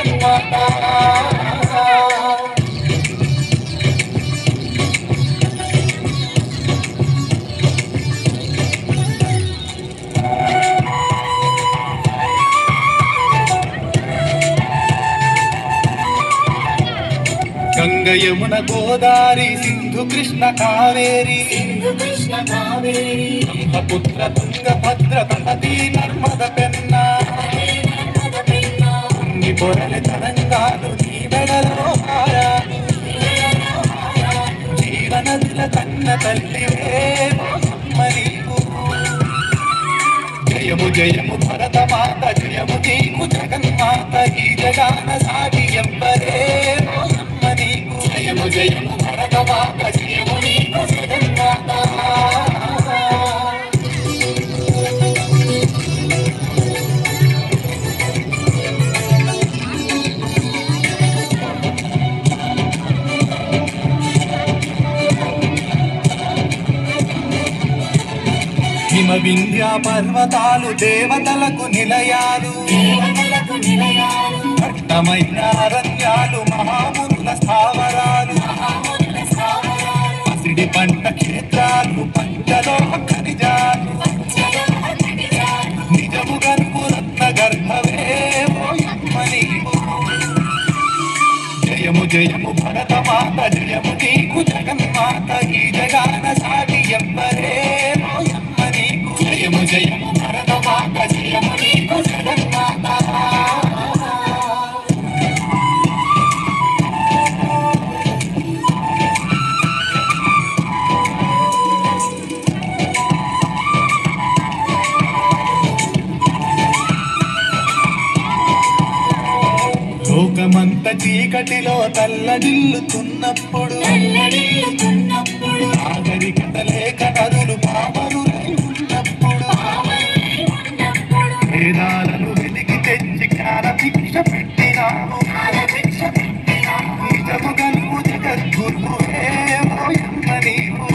జగన్మాత. గంగ యమున గోదారి సింధు కృష్ణ కావేరి పుత్ర తుంగ భద్ర తపతి నర్మద పెన్న నీ పొరలి తరంగాలు నీ మెడలో హారాలు జీవనదుల కన్న తల్లివే నీకు జయము జయము భరత మాత జయము నీకు జగన్మాత ఈ జగాన సాటి ఎంబరే జయము జయము భరత మాత జయము నీకు జగన్మాత. హిమ వింధ్య పర్వతాలు దేవతలకు నిలయాలు దట్టమైన అరణ్యాలు మహామునుల స్థావరాలు పసిడి పంట క్షేత్రాలు పంచలోహ ఖనిజాలు నిజము గర్భు రత్న గర్భవే జయము జయము భరత మాత జయము నీకు జగన్మాత ఈ జగాన సాటి ఎంబరే జయము జయము భరత మాత జయము నీకు జగన్మాత. లోకమంత చీకటిలో తల్లడిల్లుతున్నప్పుడు నాగరికత లేక నరులు పామరులై ఉన్నప్పుడు వేదాలను వెలికి తెచ్చి జ్ఞానభిక్ష పెట్టినాము నిజము గల్పు జగద్గురువే నీవు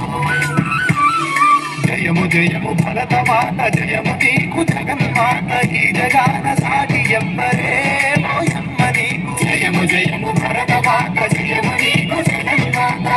జయము జయము భరత మాత జయము నీకు జగన్మాత ఈ జగాన సాటి ఎంబరే జయము జయము భరత మాత జయము నీకు జగన్మాత.